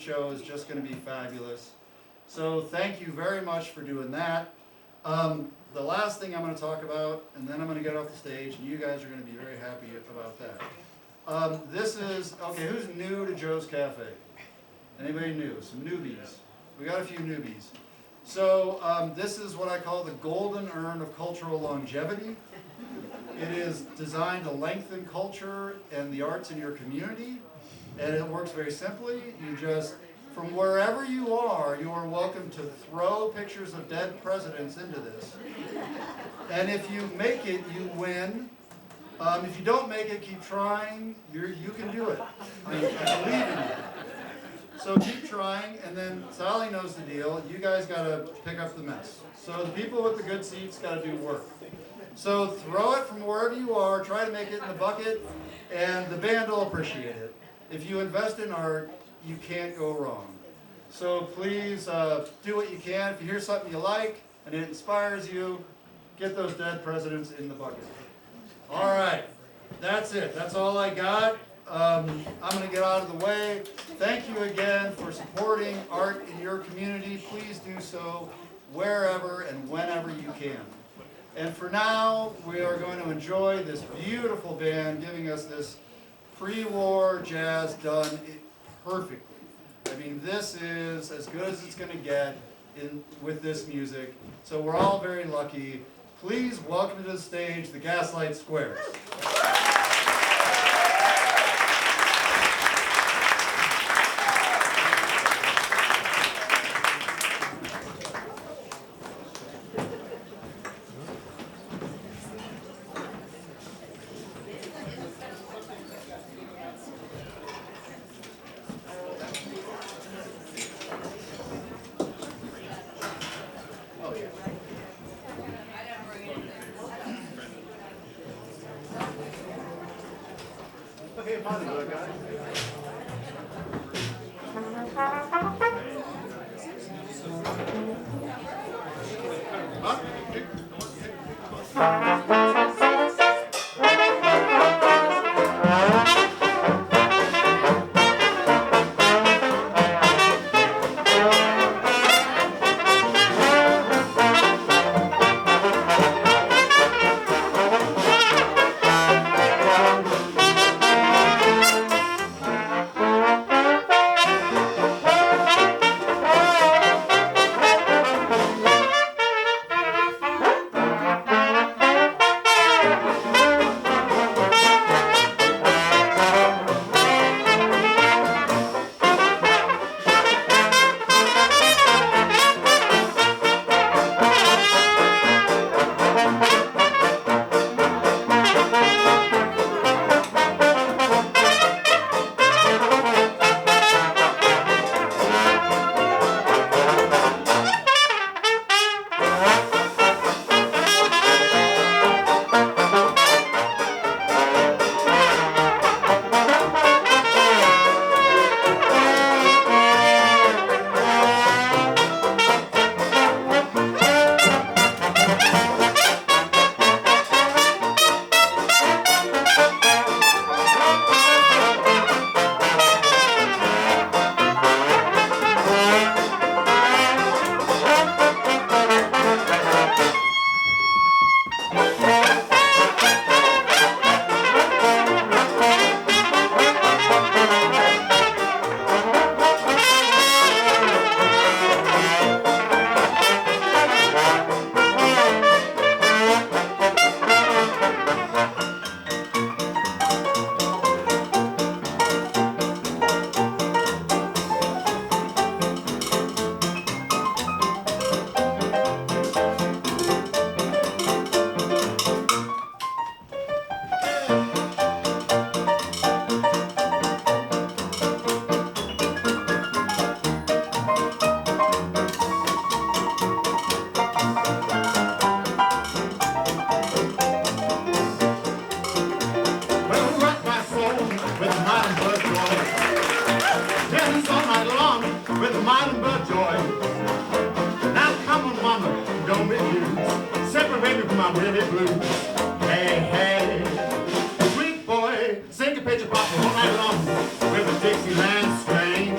show is just going to be fabulous. So thank you very much for doing that. The last thing I'm going to talk about, and then I'm going to get off the stage, and you guys are going to be very happy about that. This is, okay, who's new to Joe's Cafe? Anybody new? Some newbies. We got a few newbies. So this is what I call the golden urn of cultural longevity. It is designed to lengthen culture and the arts in your community, and it works very simply. You just, from wherever you are welcome to throw pictures of dead presidents into this. And if you make it, you win. If you don't make it, keep trying. You can do it. I believe in you. So keep trying, and then Sally knows the deal. You guys got to pick up the mess. So the people with the good seats got to do work. So throw it from wherever you are, try to make it in the bucket, and the band will appreciate it. If you invest in art, you can't go wrong. So please do what you can. If you hear something you like and it inspires you, get those dead presidents in the bucket. All right, that's it. That's all I got. I'm going to get out of the way. Thank you again for supporting art in your community. Please do so wherever and whenever you can. And for now, we are going to enjoy this beautiful band giving us this pre-war jazz done perfectly. I mean, this is as good as it's going to get with this music. So we're all very lucky. Please welcome to the stage the GaslightSquares. Hey, hey, sweet boy, syncopate your pop all night long with a Dixieland strain.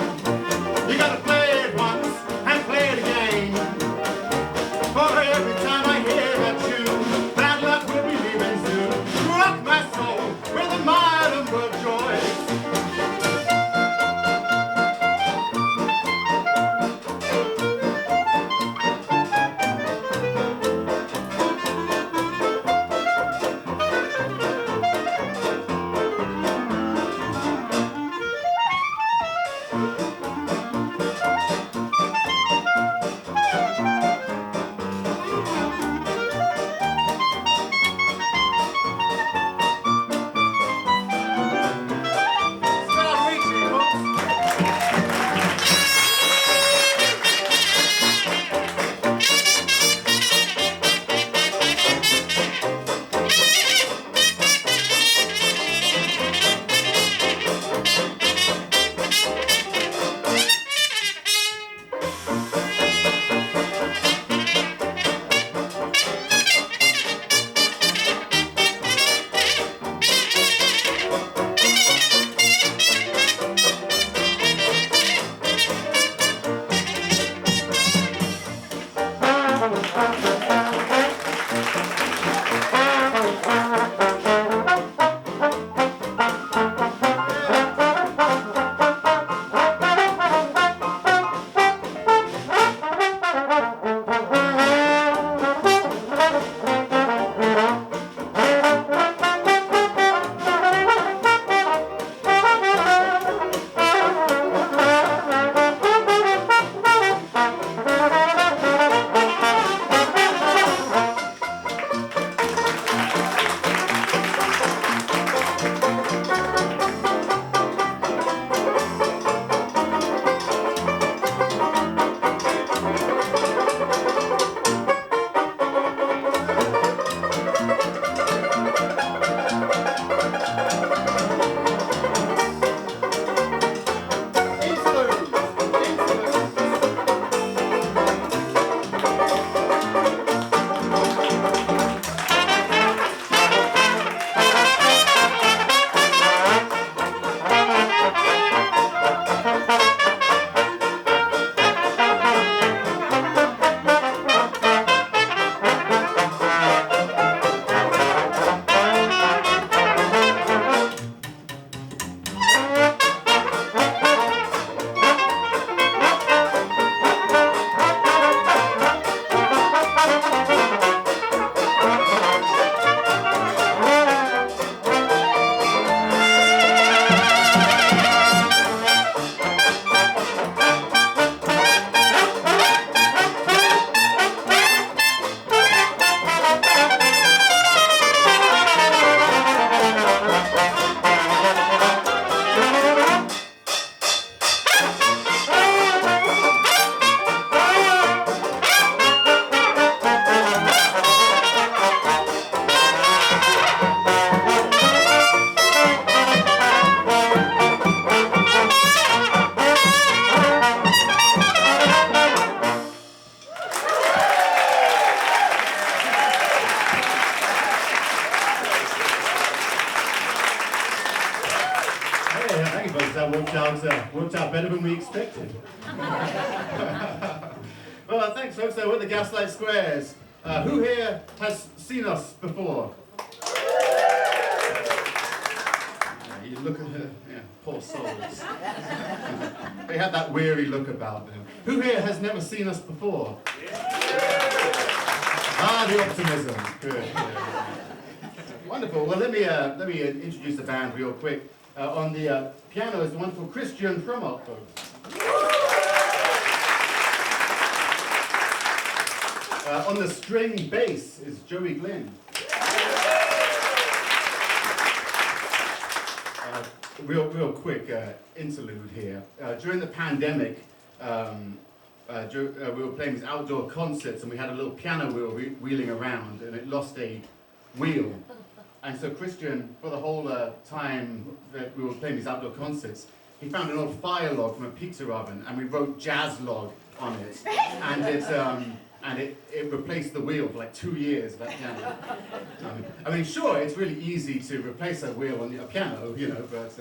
better than we expected. Well, thanks, folks. So we're the Gaslight Squares. Who here has seen us before? You look at her, yeah, poor souls. They have that weary look about them. Who here has never seen us before? Ah, the optimism. Good. Wonderful. Well, let me introduce the band real quick. On the piano is the wonderful Christian Promot, folks. On the string bass is Joey Glynn. Real quick interlude here. During the pandemic, we were playing these outdoor concerts, and we had a little piano wheel wheeling around, and it lost a wheel. And so Christian, for the whole time that we were playing these outdoor concerts, he found an old fire log from a pizza oven, and we wrote jazz log on it, and it replaced the wheel for like 2 years. That piano. I mean, sure, it's really easy to replace a wheel on a piano, you know, but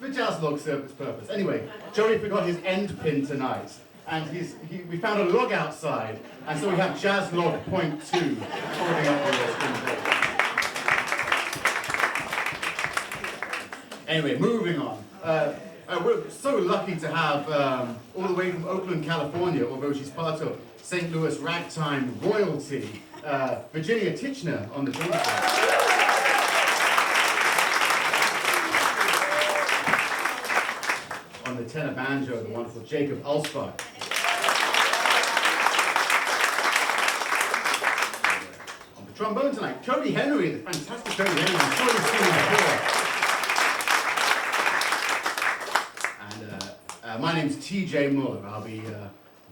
the jazz log served its purpose. Anyway, Joey forgot his end pin tonight, and we found a log outside, and so we have jazz log .2 holding up the string bass. Anyway, moving on. We're so lucky to have, all the way from Oakland, California, although she's part of St. Louis ragtime royalty, Virginia Titchener on the drum set. On the tenor banjo, the wonderful Jacob Alsbach. On the trombone tonight, Cody Henry, the fantastic Cody Henry. I'm sure you've seen him before. My name's TJ Muller. I'll be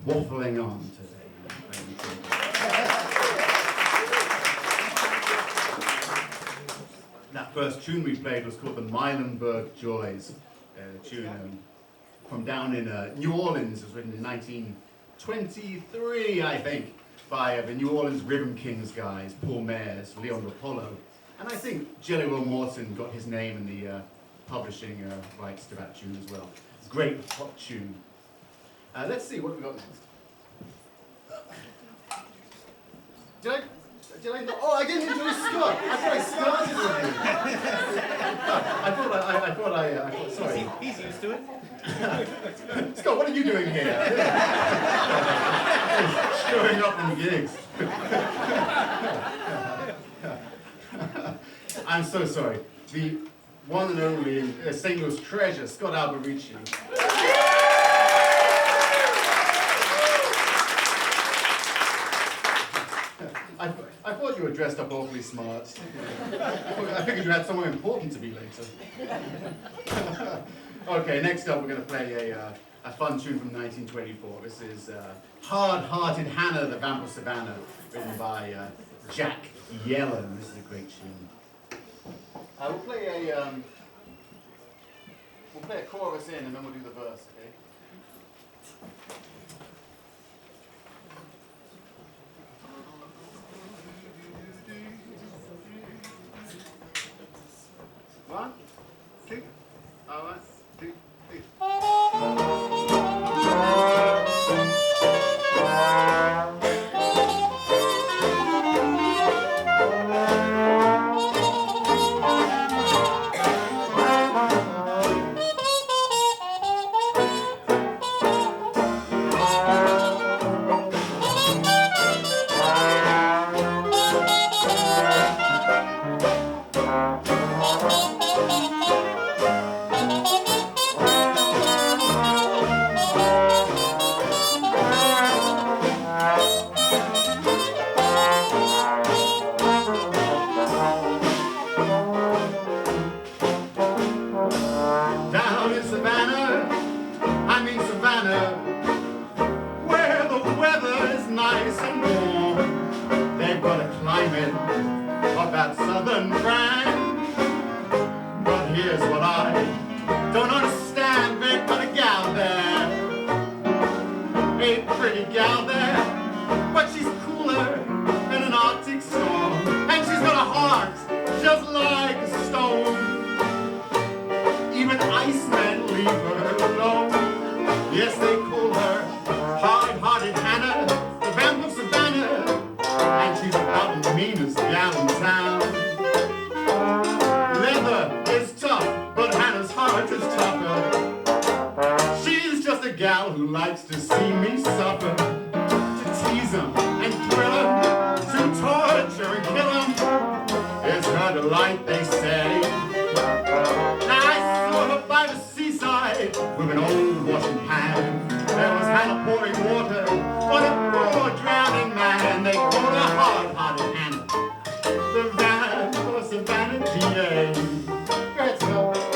waffling on today. That first tune we played was called the Meilenberg Joys. A tune from down in New Orleans. It was written in 1923, I think, by the New Orleans Rhythm Kings guys, Paul Mayers, Leon Rapolo. And I think Jelly Roll Morton got his name in the publishing rights to that tune as well. Great hot tune. Let's see what we got next. Did I? Oh, I didn't enjoy Scott. I thought I started with you. Sorry. He's used to it. Scott, what are you doing here? Showing up in gigs. I'm so sorry. The one and only St. Louis treasure, Scott Alberici. I thought you were dressed up awfully smart. I figured you had somewhere important to be later. Okay, next up we're going to play a fun tune from 1924. This is Hard-Hearted Hannah, the Vamp of Savannah, written by Jack Yellen. This is a great tune. We'll play a chorus in, and then we'll do the verse, okay? One, two, one, two, three. Even icemen leave her alone. likes to see me suffer, to tease him and thrill him, to torture and kill him. It's her delight, they say. Now I saw her by the seaside with an old washing pan. There was Hannah pouring water on a poor drowning man. They called her hard-hearted Hannah, the van for Savannah, GA. Let's go.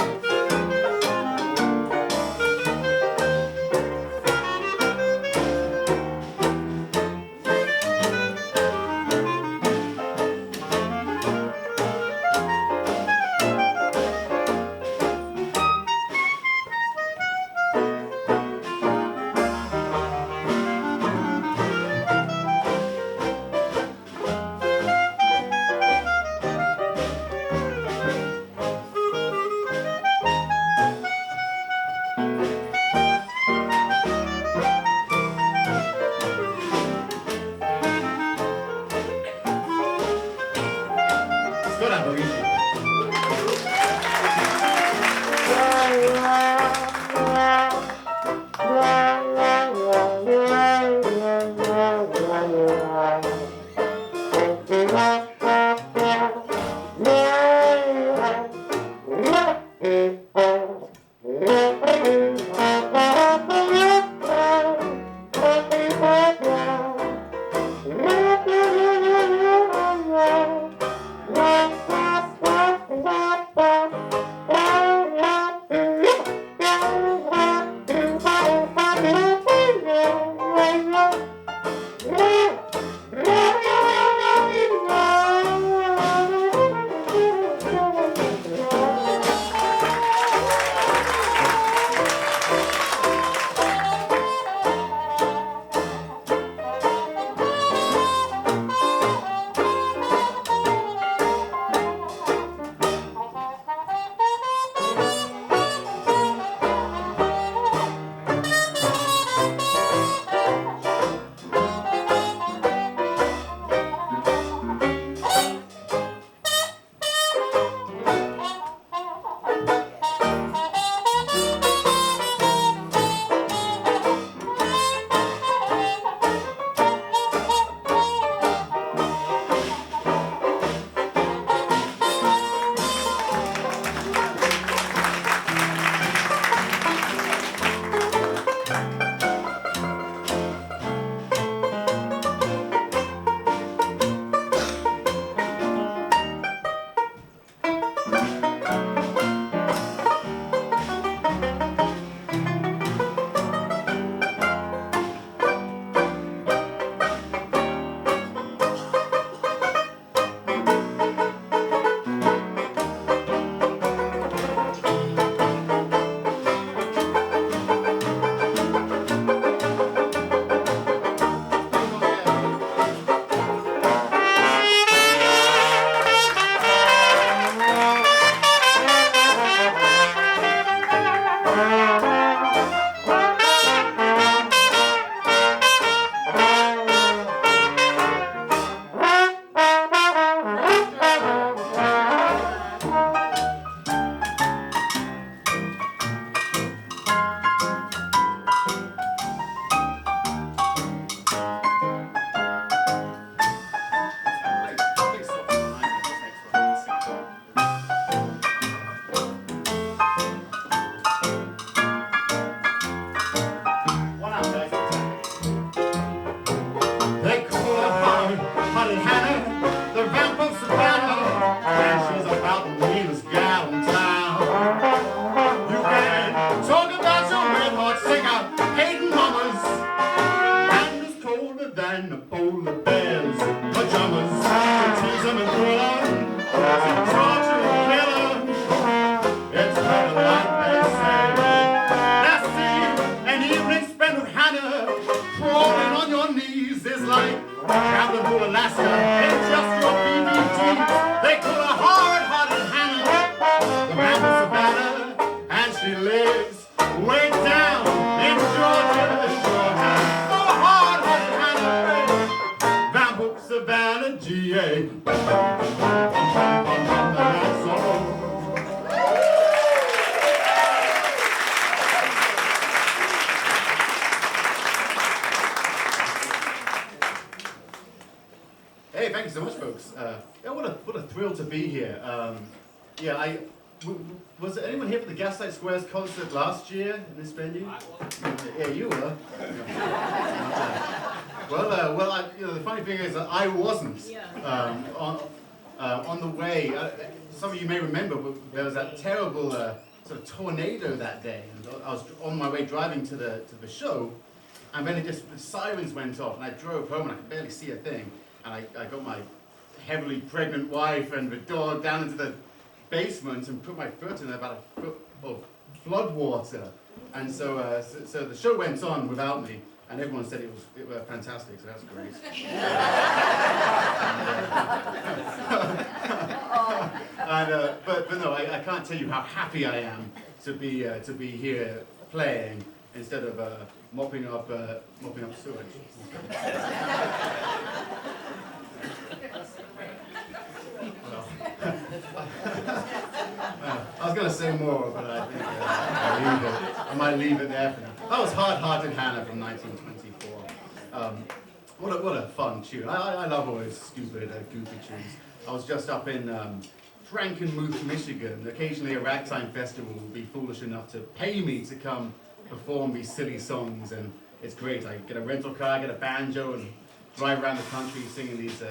you so much, folks. Yeah, what a thrill to be here. Was there anyone here for the GaslightSquares concert last year in this venue? Yeah, you were. The funny thing is that I wasn't. On the way, some of you may remember, but there was that terrible sort of tornado that day, and I was on my way driving to the show, and then the sirens went off, and I drove home, and I could barely see a thing, and I got my heavily pregnant wife and the dog down into the basement and put my foot in about a foot of flood water, and so the show went on without me. And everyone said it was fantastic, so that's great. But no, I can't tell you how happy I am to be here playing instead of mopping up sewage. I was going to say more, but I think I might leave it there for now. That was Hard-Hearted Hannah from 1924. What a fun tune. I love all those stupid, goofy tunes. I was just up in Frankenmuth, Michigan. Occasionally a ragtime festival will be foolish enough to pay me to come perform these silly songs, and it's great. I get a rental car, get a banjo, and drive around the country singing these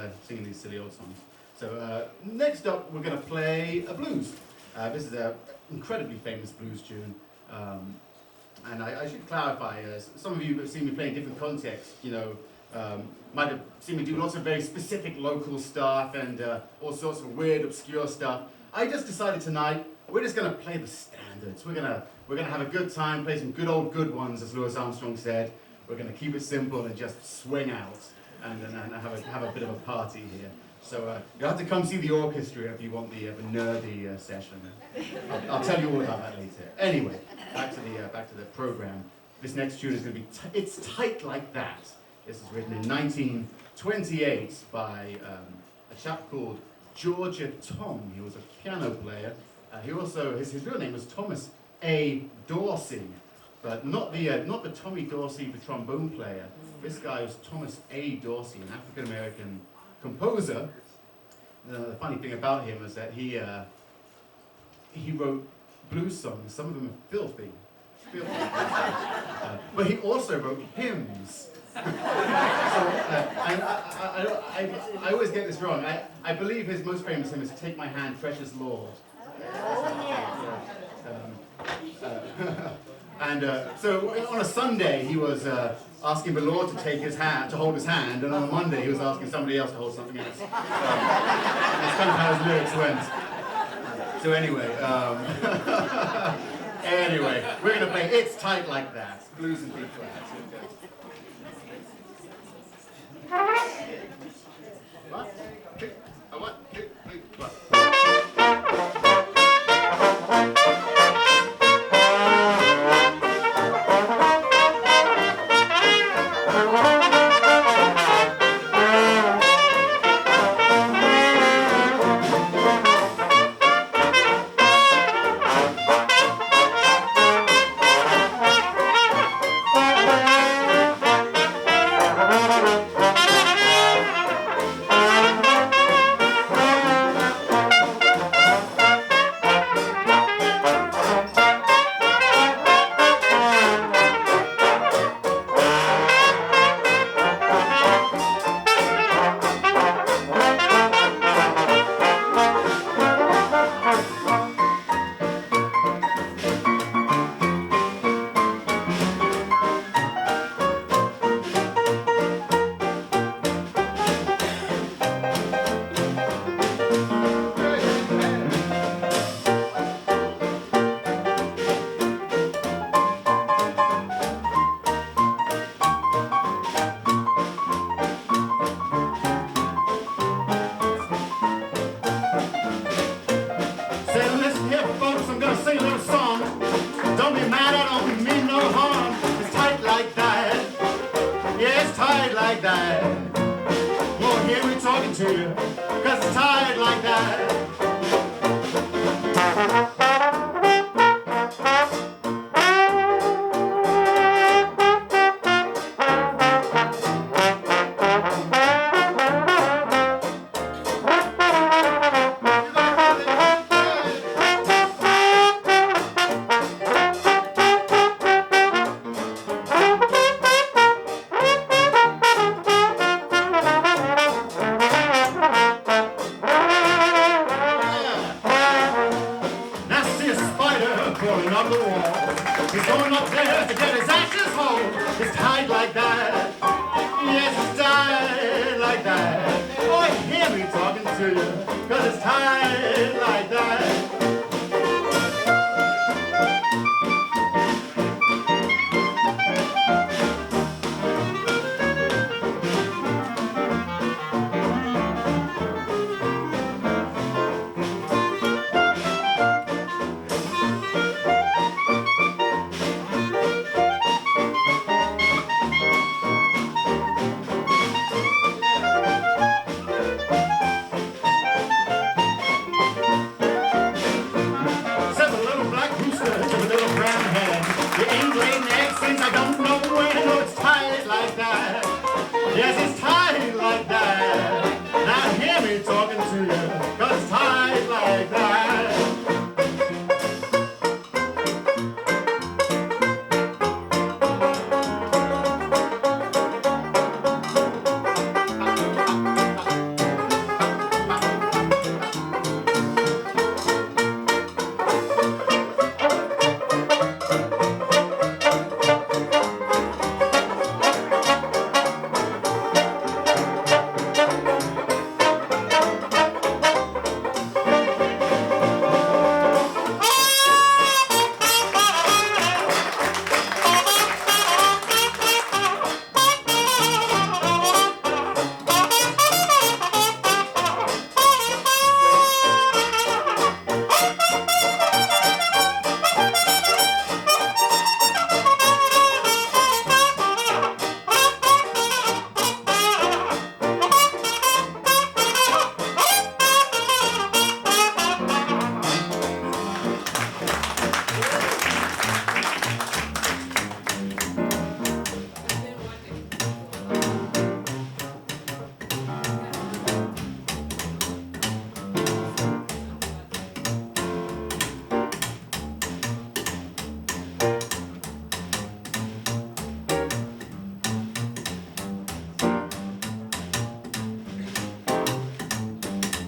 silly old songs. So next up, we're going to play a blues. This is an incredibly famous blues tune. And I should clarify, some of you have seen me play in different contexts, might have seen me do lots of very specific local stuff and all sorts of weird, obscure stuff. I just decided tonight, we're just going to play the standards. We're gonna have a good time, play some good ones, as Louis Armstrong said. We're going to keep it simple and just swing out and have a bit of a party here. So you'll have to come see the orchestra if you want the nerdy session. I'll tell you all about that later. Anyway, back to the program. This next tune is going to be It's Tight Like That. This is written in 1928 by a chap called Georgia Tom. He was a piano player. He also his real name was Thomas A. Dorsey, but not the Tommy Dorsey, the trombone player. This guy was Thomas A. Dorsey, an African American composer. The funny thing about him is that he wrote blues songs. Some of them are filthy, but he also wrote hymns. I always get this wrong. I believe his most famous hymn is "Take My Hand, Precious Lord." So on a Sunday he was asking the Lord to hold his hand, and on a Monday he was asking somebody else to hold something else. That's kind of how his lyrics went. So anyway, we're going to play It's Tight Like That, blues and B flat. One, two, three, one. tight like that. Yes, it's tight like that. Oh, hear me talking to you, 'cause it's tight like that. Says a little black rooster with a little brown head. You ain't laid an egg since I don't know when. Oh, it's tight like that. Yes, it's tight like that. Now hear me talking to you, 'cause it's tight like that.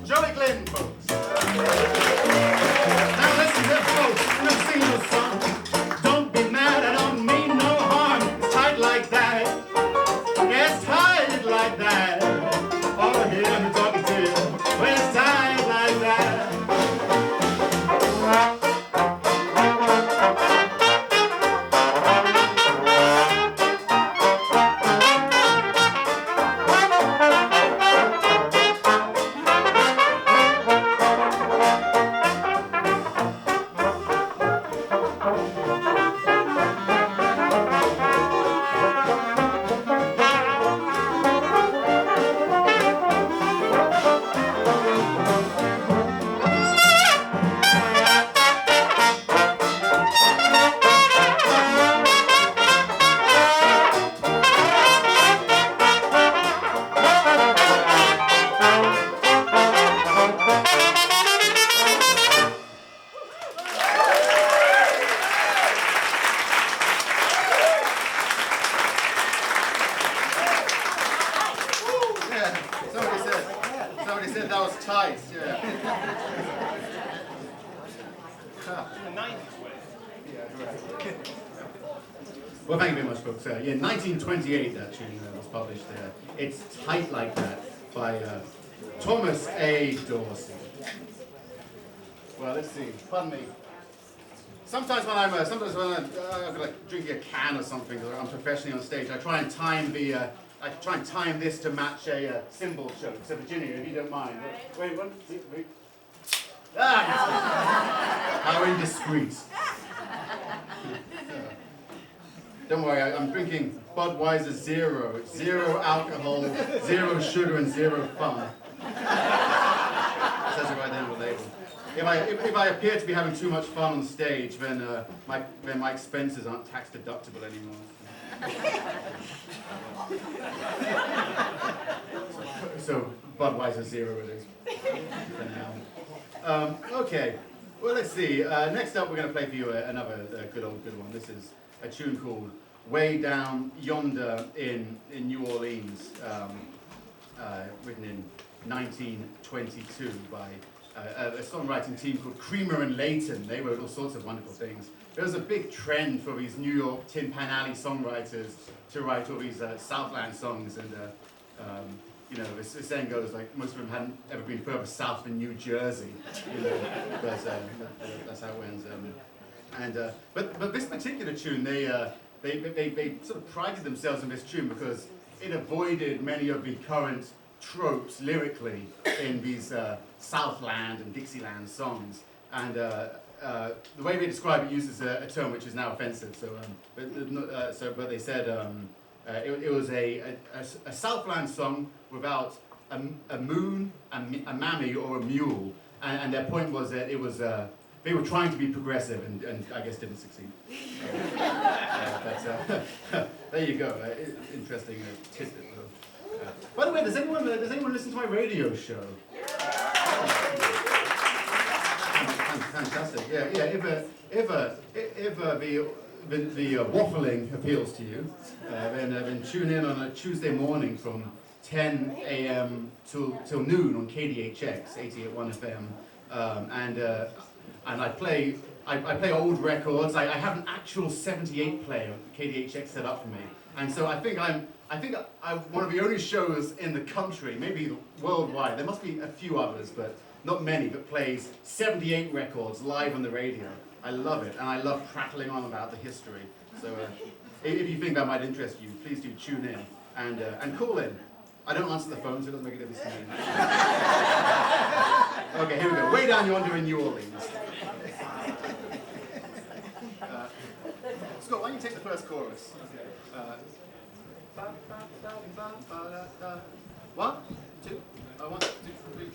Joey Glenn, folks. Now listen here, folks. I'm gonna sing you a song. Don't be mad, I don't mean no harm. It's tight like that. Yes, tight like that. Oh, hear me talking to you. Well, it's tight like that. Yeah, somebody said that was tight, yeah. Well, thank you very much, folks. Yeah, 1928 that tune was published there. It's Tight Like That by Thomas A. Dorsey. Well, let's see. Pardon me. Sometimes when I'm like drinking a can or something, or I'm professionally on stage, I try and time this to match a cymbal show. So Virginia, if you don't mind. Wait, one, two, three. Ah! How indiscreet. Don't worry, I'm drinking Budweiser Zero. It's 0 alcohol, 0 sugar, and 0 fun. It says it right there on the label. If I appear to be having too much fun on stage, then my expenses aren't tax deductible anymore. So Budweiser Zero it is for now. Okay, well let's see. Next up, we're going to play for you another good one. This is a tune called "Way Down Yonder" in New Orleans, written in 1922 by a songwriting team called Creamer and Layton. They wrote all sorts of wonderful things. there was a big trend for these New York Tin Pan Alley songwriters to write all these Southland songs, and you know, this saying goes like most of them hadn't ever been further south than New Jersey, you know, but that's how it went. But this particular tune, they sort of prided themselves on this tune because it avoided many of the current tropes lyrically in these Southland and Dixieland songs, and the way they describe it uses a term which is now offensive. So, but they said it was a Southland song without a moon, a mammy, or a mule, and their point was that it was they were trying to be progressive and I guess didn't succeed. There you go. Interesting tidbit. By the way, does anyone listen to my radio show? Fantastic. Yeah. If the waffling appeals to you, then tune in on a Tuesday morning from 10 a.m. till noon on KDHX 88.1 FM, and I play old records. I have an actual 78 player KDHX set up for me, and so I think I'm one of the only shows in the country, maybe worldwide. There must be a few others, but not many, that plays 78 records live on the radio. I love it, and I love prattling on about the history. So if you think that might interest you, please do tune in and call in. I don't answer the phone, so it doesn't make a difference to me. Okay, here we go. Way down yonder in New Orleans. Scott, why don't you take the first chorus? One, two, 1, 2, 3.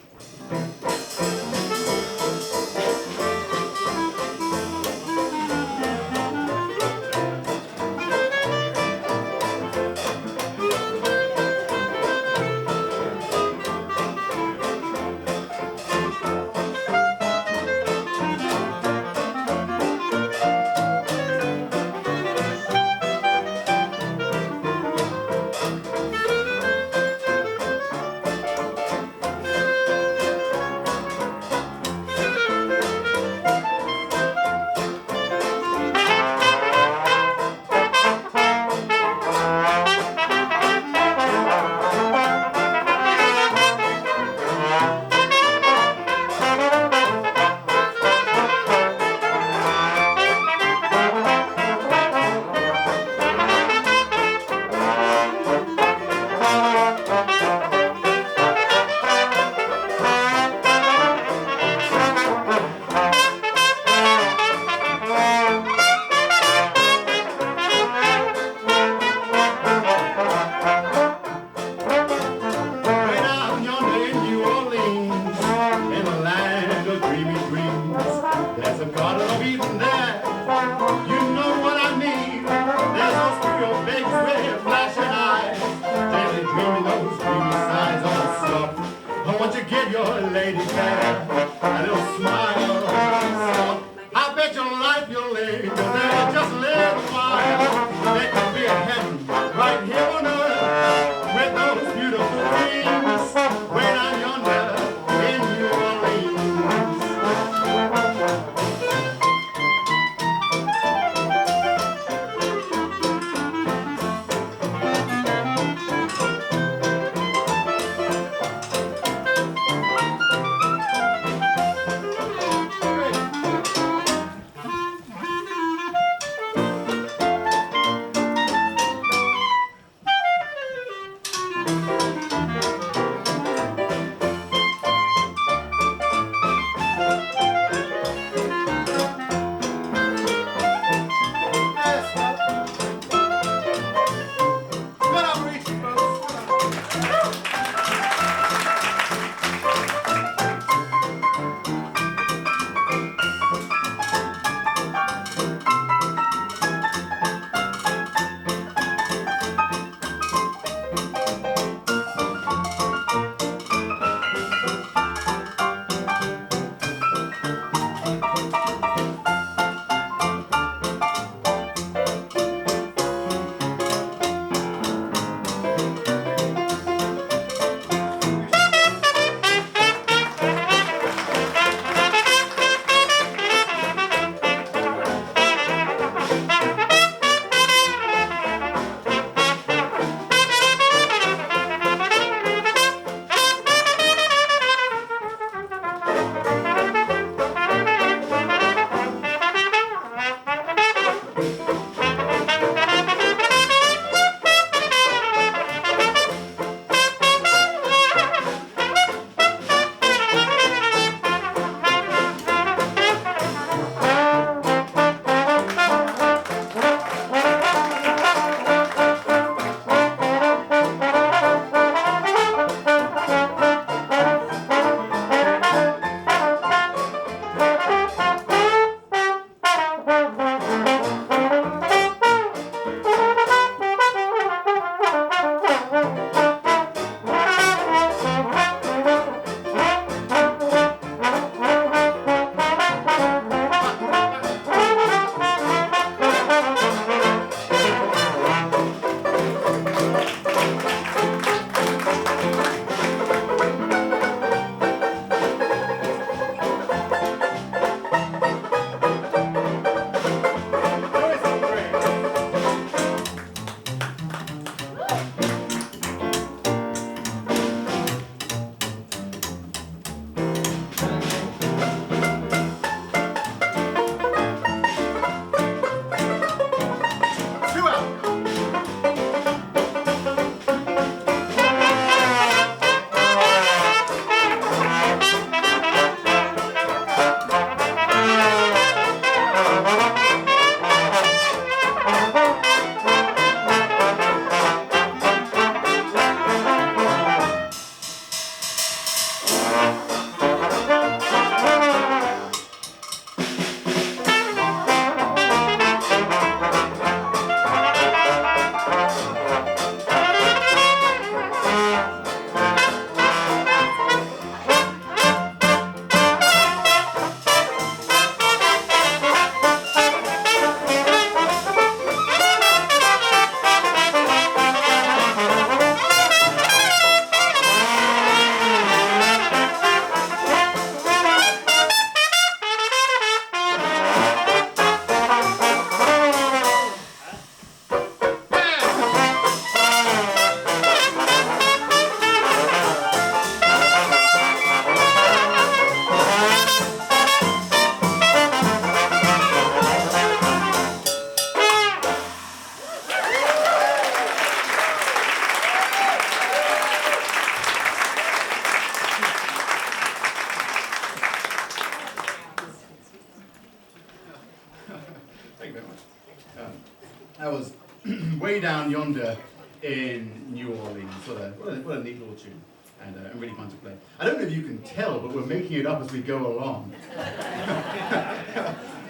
down yonder in New Orleans. What a neat little tune, and really fun to play. I don't know if you can tell, but we're making it up as we go along.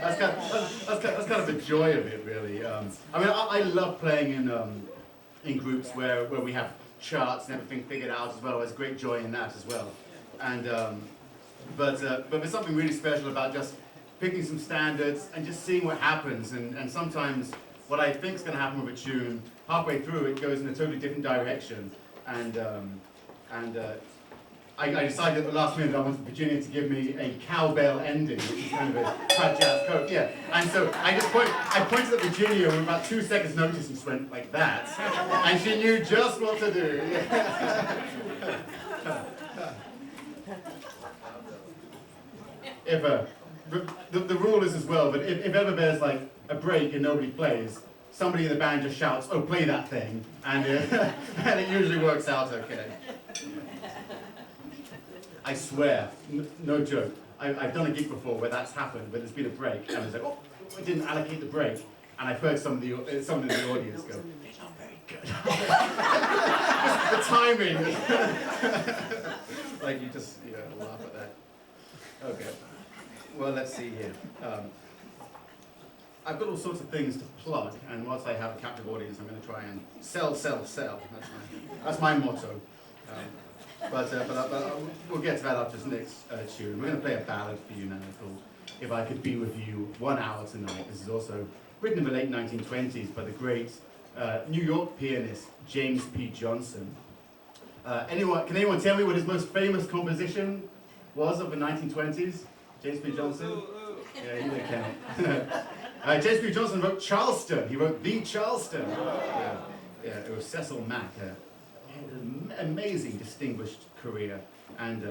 That's kind of the joy of it, really. I mean, I love playing in groups where we have charts and everything figured out as well. There's great joy in that as well. And but there's something really special about just picking some standards and just seeing what happens. And sometimes what I think is going to happen with a tune, halfway through it goes in a totally different direction. And I decided at the last minute I wanted Virginia to give me a cowbell ending, which is kind of a fat jazz coat. Yeah. And so I pointed at Virginia with about 2 seconds notice and just went like that. And she knew just what to do. If the rule is as well, but if ever there's like a break and nobody plays, somebody in the band just shouts, "Oh, play that thing," and and it usually works out okay. I swear, no joke. I've done a gig before where that's happened, where there's been a break, and it's like, "Oh, I didn't allocate the break," and I've heard some in the audience go, "They're not very good." The timing, like you just laugh at that. Okay. Well, let's see here. I've got all sorts of things to plug, and whilst I have a captive audience, I'm going to try and sell. That's my motto. But we'll get to that after this next tune. We're going to play a ballad for you now called "If I Could Be With You 1 Hour Tonight." This is also written in the late 1920s by the great New York pianist James P. Johnson. Can anyone tell me what his most famous composition was of the 1920s? James P. Johnson? Yeah, he didn't count. James P. Johnson wrote Charleston. He wrote The Charleston. Yeah, it was Cecil Mack. An amazing, distinguished career, and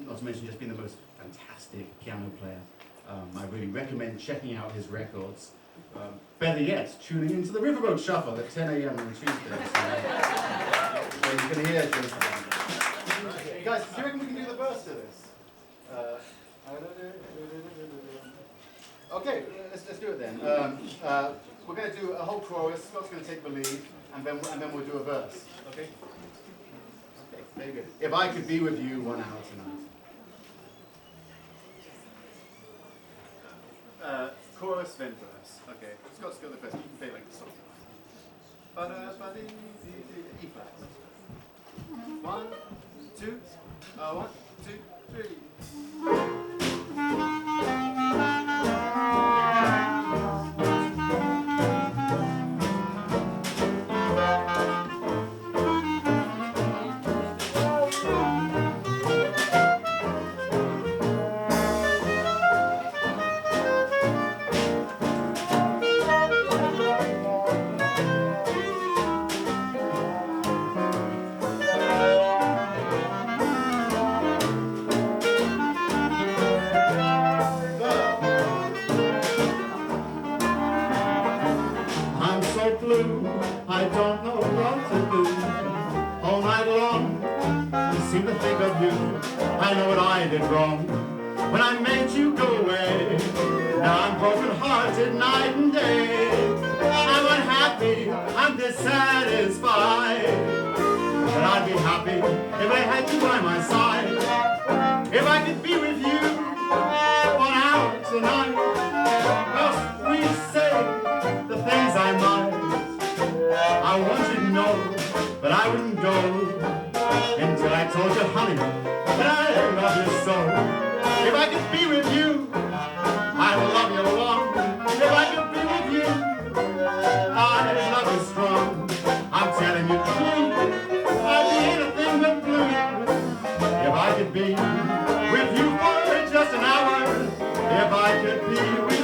not to mention just being the most fantastic piano player. I really recommend checking out his records. Better yet, tuning into the Riverboat Shuffle at 10 a.m. on Tuesday. So you can hear James. Guys, do you reckon we can do the verse to this? Okay, let's do it then. We're going to do a whole chorus. Scott's going to take the lead, and then we'll do a verse. Okay? Okay, very good. If I could be with you 1 hour tonight. Chorus, then verse. Okay, Scott's got the first. You can play like the song. E flat. 1, 2, 1, 2, 3. I don't know what to do. All night long, I seem to think of you. I know what I did wrong when I made you go away. Now I'm broken-hearted night and day. I'm unhappy, I'm dissatisfied. But I'd be happy if I had you by my side. If I could be with you 1 hour tonight. Else we say the things I might. I want you to know, but I wouldn't go until I told you, honey, that I love you so. If I could be with you, I'd love you long. If I could be with you, I'd love you strong. I'm telling you true, I'd be anything but blue. If I could be with you for just an hour, if I could be with you.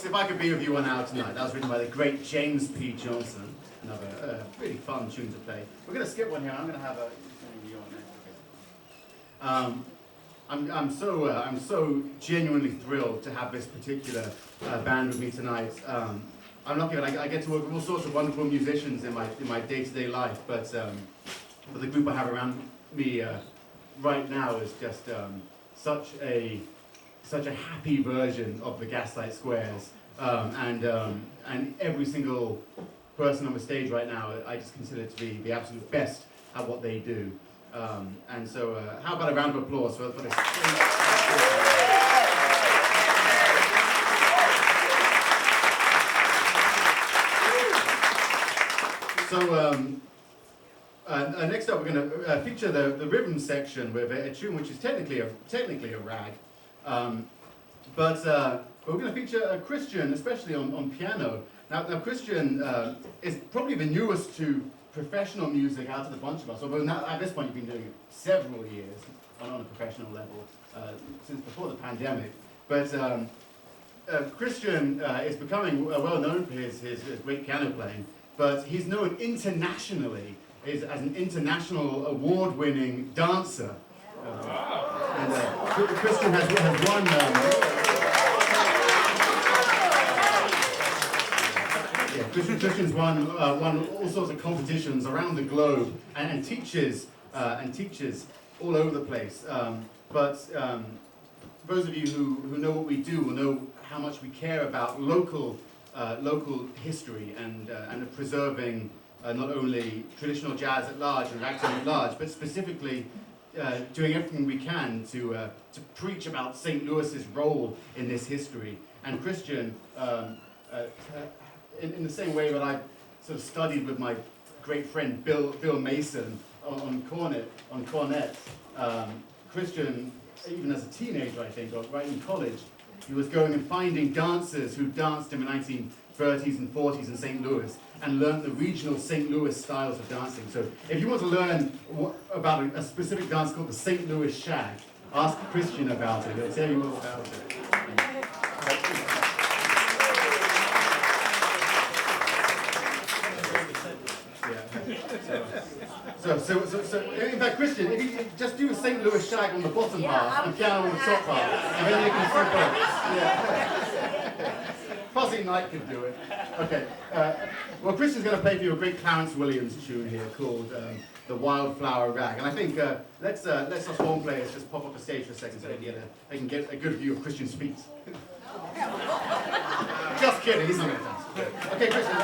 If I Could Be With You 1 Hour Tonight. That was written by the great James P. Johnson. Another really fun tune to play. We're going to skip one here. I'm going to have a... I'm so genuinely thrilled to have this particular band with me tonight. I'm lucky that I get to work with all sorts of wonderful musicians in my day-to-day life, but the group I have around me right now is just such a happy version of the GaslightSquares, and every single person on the stage right now I just consider to be the absolute best at what they do. And so, how about a round of applause for this? So, next up, we're going to feature the rhythm section with a tune which is technically a rag, but we're going to feature Christian, especially on piano. Now Christian is probably the newest to professional music out of the bunch of us, although now, at this point you've been doing it several years on a professional level, since before the pandemic. But Christian is becoming well known for his great piano playing, but he's known internationally as an international award-winning dancer. And Christian has won... Christian's won all sorts of competitions around the globe and teaches all over the place. But those of you who know what we do will know how much we care about local history and preserving not only traditional jazz at large and ragtime at large, but specifically doing everything we can to preach about St. Louis's role in this history. And Christian. In the same way that I sort of studied with my great friend Bill Mason on cornet, Christian, even as a teenager, I think, or right in college, he was going and finding dancers who danced in the 1930s and 40s in St. Louis and learned the regional St. Louis styles of dancing. So if you want to learn about a specific dance called the St. Louis Shag, ask Christian about it. He'll tell you all about it. So in fact, Christian, if you just do a St. Louis Shag on the bottom half and piano on the top half, and then you can flip over. Yeah. Fuzzy Knight could do it. Okay. Well, Christian's going to play for you a great Clarence Williams tune here called "The Wildflower Rag," and I think let's us horn players just pop up the stage for a second so they can get a good view of Christian's feet. Just kidding, he's not going to dance. Okay, Christian.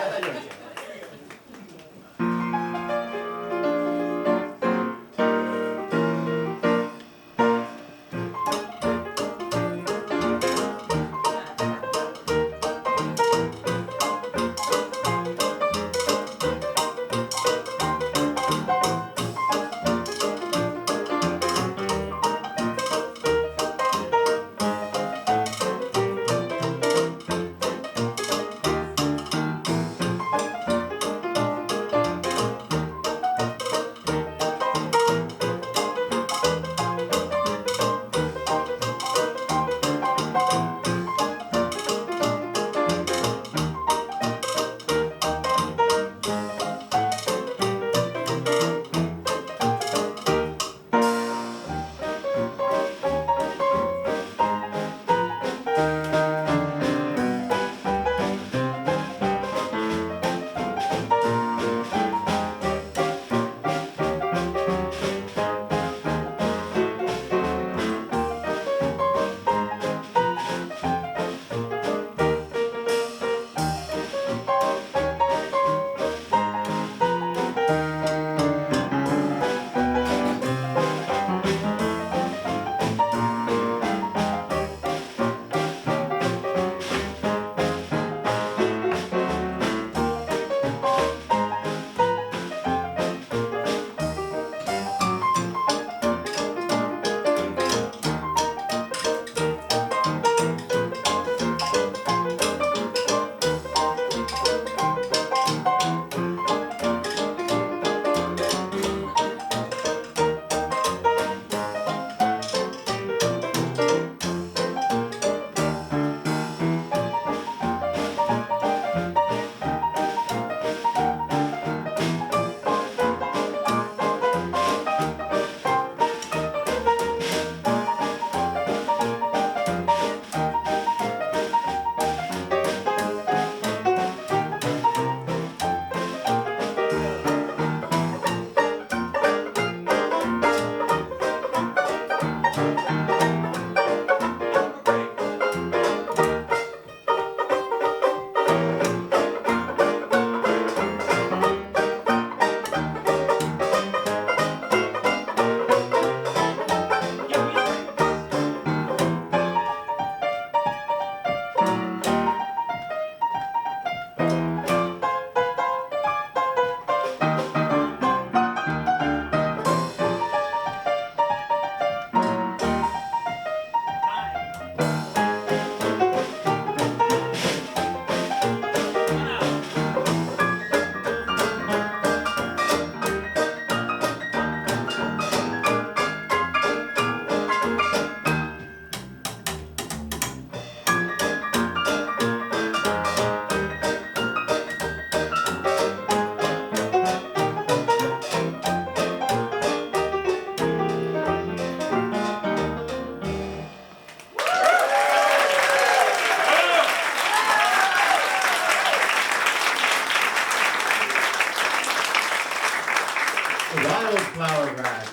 flower rag.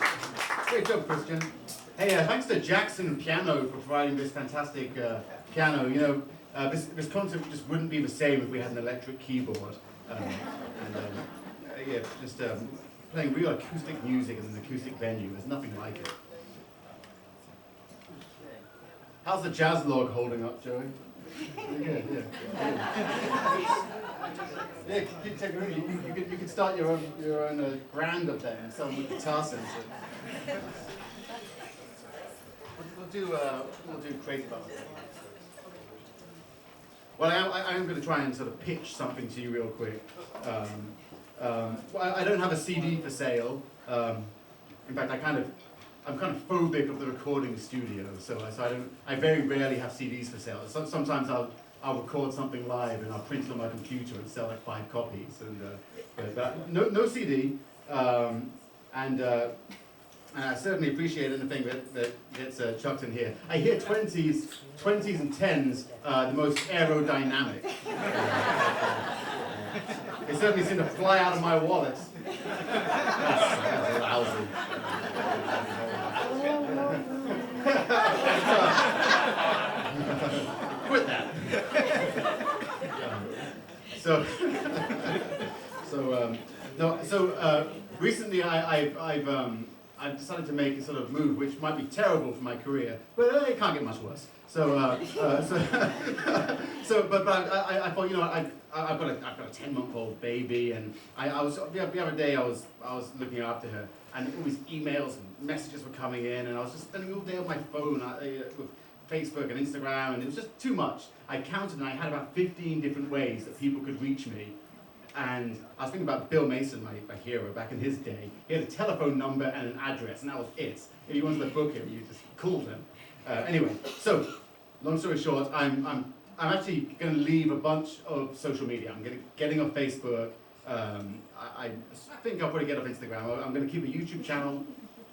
Great job, Christian. Hey, thanks to Jackson Piano for providing this fantastic piano. You know, this concert just wouldn't be the same if we had an electric keyboard. Yeah, just playing real acoustic music in an acoustic venue. There's nothing like it. How's the jazz log holding up, Joey? Good, yeah. Yeah, keep taking it. You could start your own brand of them and sell them with guitar sensor. We'll do creative art. Well, I'm going to try and sort of pitch something to you real quick. I don't have a CD for sale. In fact, I'm kind of phobic of the recording studio, so I very rarely have CDs for sale. Sometimes I'll record something live and I'll print it on my computer and sell like 5 copies. But no CD. And I certainly appreciate anything that gets chucked in here. I hear 20s and 10s the most aerodynamic. They certainly seem to fly out of my wallet. That's lousy. Quit that. Recently I've decided to make a sort of move which might be terrible for my career, but it can't get much worse. But I thought, you know, I've got a 10-month-old baby, and the other day I was looking after her, and all these emails and messages were coming in, and I was just spending all day on my phone with Facebook and Instagram, and it was just too much. I counted, and I had about 15 different ways that people could reach me. And I was thinking about Bill Mason, my hero, back in his day. He had a telephone number and an address, and that was it. If you wanted to book him, you just called him. Anyway, so long story short, I'm actually going to leave a bunch of social media. I'm getting off Facebook. I think I'll probably get off Instagram. I'm going to keep a YouTube channel,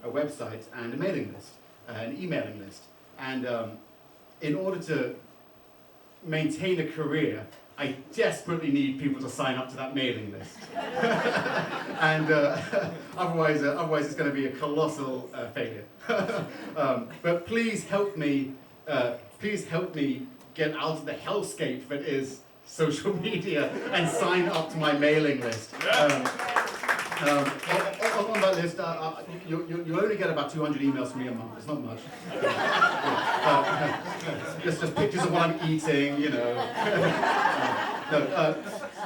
a website, and a mailing list, an emailing list. And in order to maintain a career, I desperately need people to sign up to that mailing list. And otherwise it's going to be a colossal failure. But please help me get out of the hellscape that is social media and sign up to my mailing list. On that list, you only get about 200 emails from me a month. It's not much. Just pictures of what I'm eating, you know.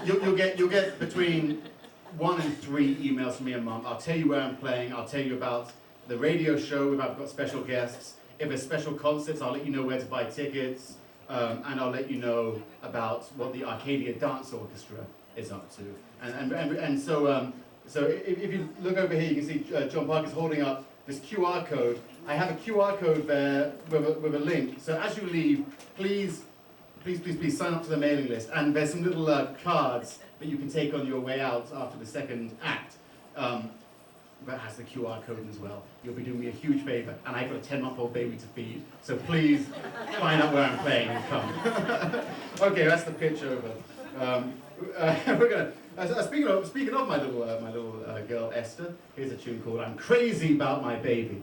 You'll get between 1 and 3 emails from me a month. I'll tell you where I'm playing. I'll tell you about the radio show if I've got special guests. If there's special concerts, I'll let you know where to buy tickets. And I'll let you know about what the Arcadia Dance Orchestra is up to. So if you look over here, you can see John Parker's holding up this QR code. I have a QR code there with a link. So as you leave, please sign up to the mailing list. And there's some little cards that you can take on your way out after the second act. That has the QR code as well. You'll be doing me a huge favor, and I've got a 10-month-old baby to feed. So please find out where I'm playing and come. Okay, that's the pitch over. We're gonna. Speaking of my little girl Esther, here's a tune called "I'm Crazy About My Baby."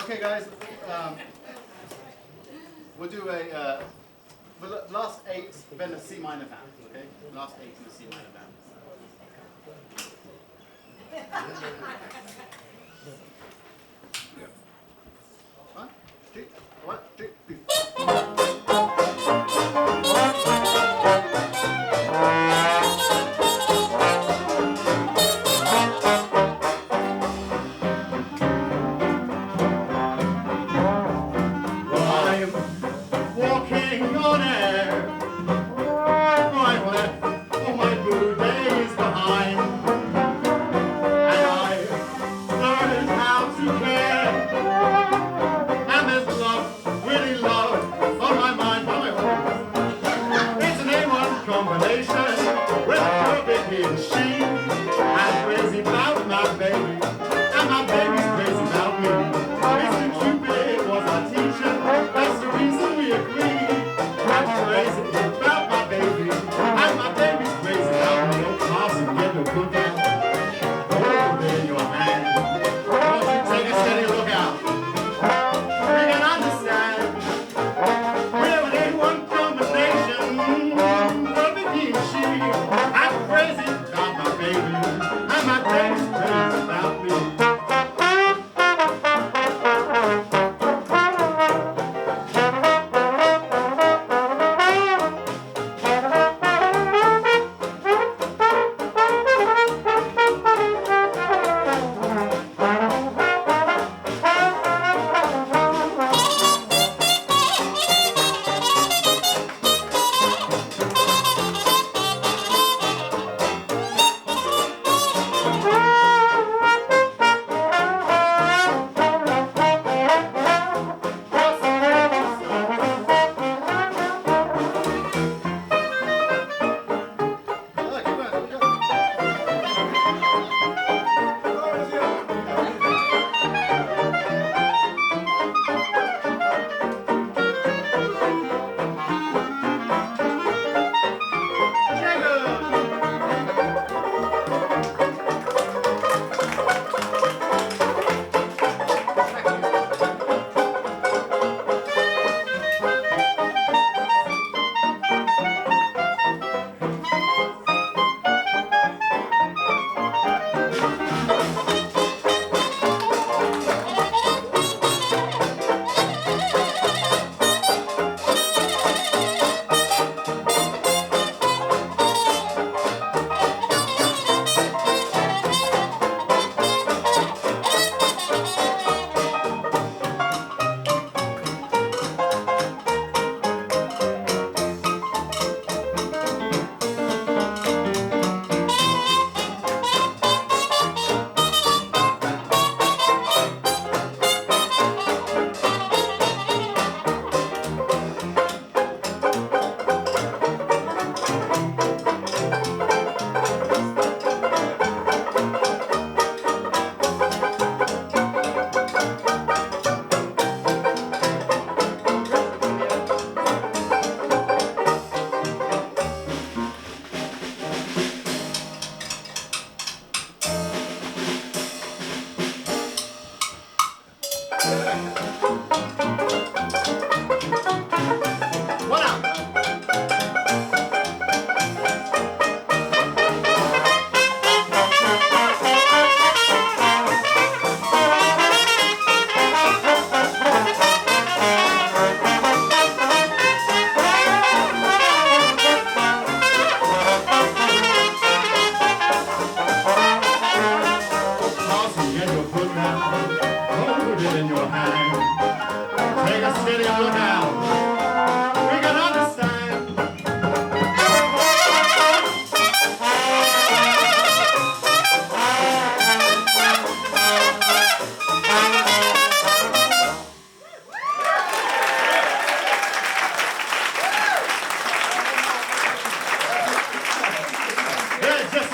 Okay, guys, we'll do the last 8, then a C minor band. Okay, last 8 in the C minor band. 1, 2, 1, 2, 3. On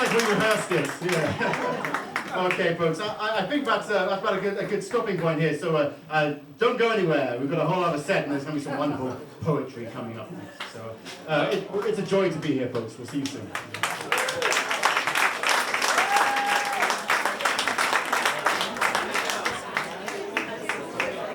as we rehearsed it. Yeah. Okay, folks. I think that's about a good stopping point here. So don't go anywhere. We've got a whole other set, and there's going to be some wonderful poetry coming up next. So it's a joy to be here, folks. We'll see you soon.